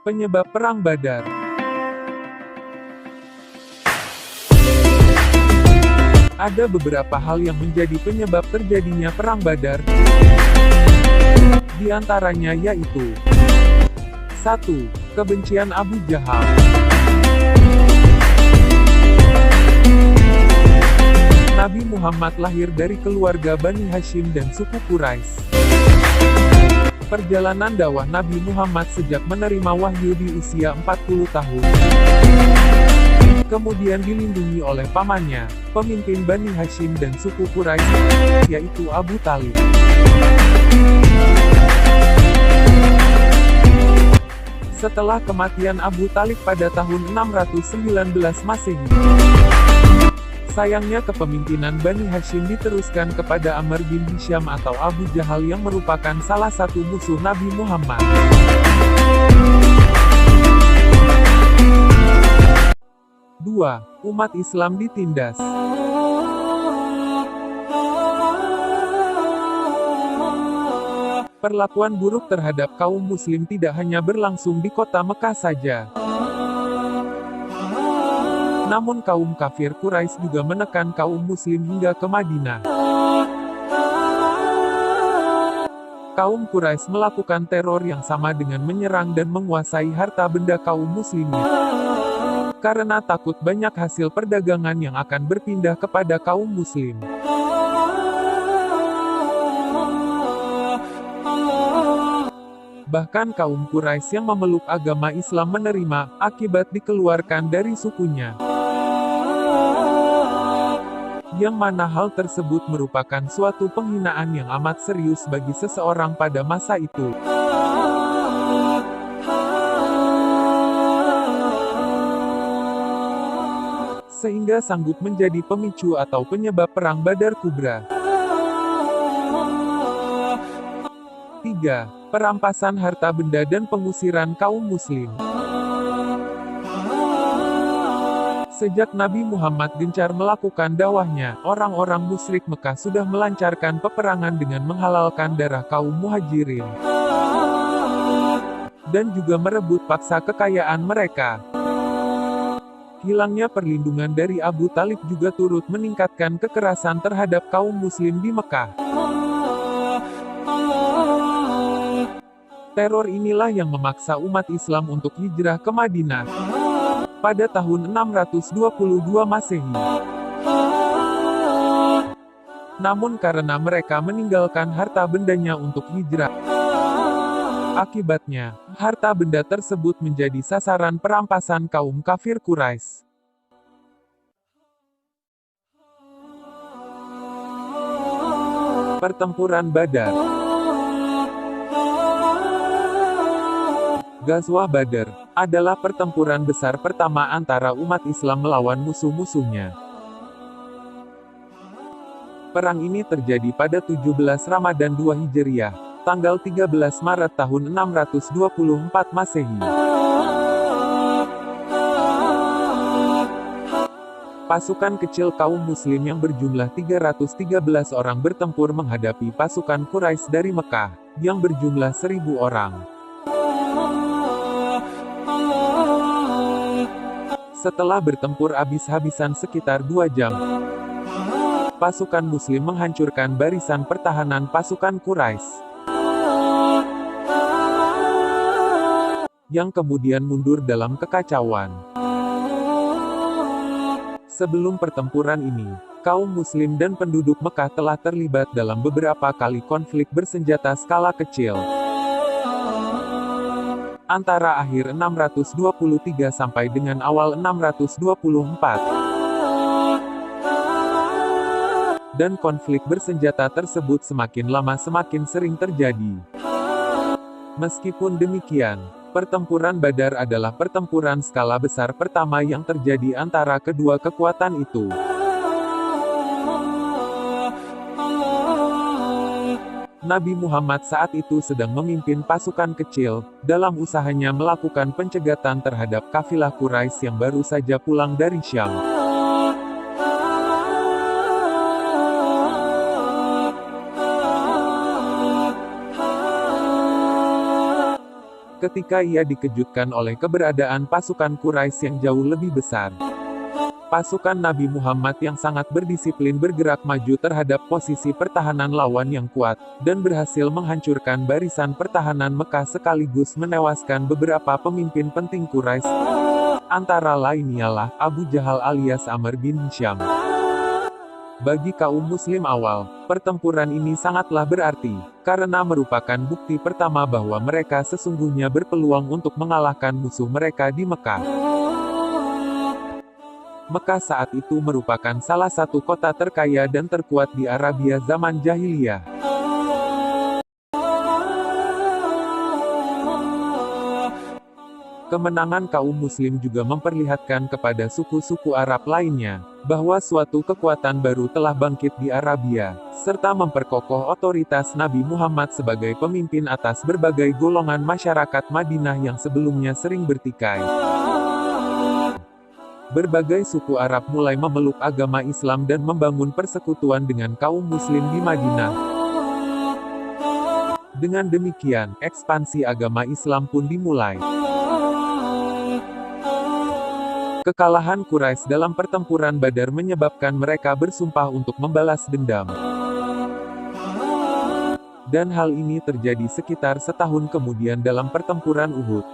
Penyebab Perang Badar. Ada beberapa hal yang menjadi penyebab terjadinya Perang Badar. Di antaranya yaitu 1. Kebencian Abu Jahal. Nabi Muhammad lahir dari keluarga Bani Hashim dan suku Quraisy. Perjalanan dakwah Nabi Muhammad sejak menerima wahyu di usia 40 tahun. Kemudian dilindungi oleh pamannya, pemimpin Bani Hashim dan suku Quraisy, yaitu Abu Thalib. Setelah kematian Abu Thalib pada tahun 619 Masehi, sayangnya kepemimpinan Bani Hashim diteruskan kepada Amr bin Hisham atau Abu Jahal yang merupakan salah satu musuh Nabi Muhammad. 2. Umat Islam ditindas. Perlakuan buruk terhadap kaum muslim tidak hanya berlangsung di kota Mekah saja. Namun kaum kafir Quraisy juga menekan kaum muslim hingga ke Madinah. Kaum Quraisy melakukan teror yang sama dengan menyerang dan menguasai harta benda kaum muslimin. Karena takut banyak hasil perdagangan yang akan berpindah kepada kaum muslim. Bahkan kaum Quraisy yang memeluk agama Islam menerima akibat dikeluarkan dari sukunya. Yang mana hal tersebut merupakan suatu penghinaan yang amat serius bagi seseorang pada masa itu. Sehingga sanggup menjadi pemicu atau penyebab Perang Badar Kubra. 3. Perampasan harta benda dan pengusiran kaum muslim. Sejak Nabi Muhammad gencar melakukan dakwahnya, orang-orang musyrik Mekah sudah melancarkan peperangan dengan menghalalkan darah kaum muhajirin. Dan juga merebut paksa kekayaan mereka. Hilangnya perlindungan dari Abu Thalib juga turut meningkatkan kekerasan terhadap kaum muslim di Mekah. Teror inilah yang memaksa umat Islam untuk hijrah ke Madinah pada tahun 622 Masehi. Namun karena mereka meninggalkan harta bendanya untuk hijrah, akibatnya, harta benda tersebut menjadi sasaran perampasan kaum kafir Quraisy. Pertempuran Badar. Ghazwah Badar adalah pertempuran besar pertama antara umat Islam melawan musuh-musuhnya. Perang ini terjadi pada 17 Ramadan 2 Hijriah, tanggal 13 Maret tahun 624 Masehi. Pasukan kecil kaum muslim yang berjumlah 313 orang bertempur menghadapi pasukan Quraisy dari Mekah, yang berjumlah 1000 orang. Setelah bertempur habis-habisan sekitar 2 jam, pasukan muslim menghancurkan barisan pertahanan pasukan Quraisy, yang kemudian mundur dalam kekacauan. Sebelum pertempuran ini, kaum muslim dan penduduk Mekah telah terlibat dalam beberapa kali konflik bersenjata skala kecil. Antara akhir 623 sampai dengan awal 624. Dan konflik bersenjata tersebut semakin lama semakin sering terjadi. Meskipun demikian, pertempuran Badar adalah pertempuran skala besar pertama yang terjadi antara kedua kekuatan itu. Nabi Muhammad saat itu sedang memimpin pasukan kecil, dalam usahanya melakukan pencegatan terhadap kafilah Quraisy yang baru saja pulang dari Syam. ketika ia dikejutkan oleh keberadaan pasukan Quraisy yang jauh lebih besar. Pasukan Nabi Muhammad yang sangat berdisiplin bergerak maju terhadap posisi pertahanan lawan yang kuat, dan berhasil menghancurkan barisan pertahanan Mekah sekaligus menewaskan beberapa pemimpin penting Quraisy. Antara lain ialah Abu Jahal alias Amr bin Hisham. Bagi kaum muslim awal, pertempuran ini sangatlah berarti, karena merupakan bukti pertama bahwa mereka sesungguhnya berpeluang untuk mengalahkan musuh mereka di Mekah. Mekah saat itu merupakan salah satu kota terkaya dan terkuat di Arabia zaman jahiliyah. Kemenangan kaum muslim juga memperlihatkan kepada suku-suku Arab lainnya, bahwa suatu kekuatan baru telah bangkit di Arabia, serta memperkokoh otoritas Nabi Muhammad sebagai pemimpin atas berbagai golongan masyarakat Madinah yang sebelumnya sering bertikai. Berbagai suku Arab mulai memeluk agama Islam dan membangun persekutuan dengan kaum muslim di Madinah. Dengan demikian, ekspansi agama Islam pun dimulai. Kekalahan Quraisy dalam pertempuran Badar menyebabkan mereka bersumpah untuk membalas dendam. Dan hal ini terjadi sekitar setahun kemudian dalam pertempuran Uhud.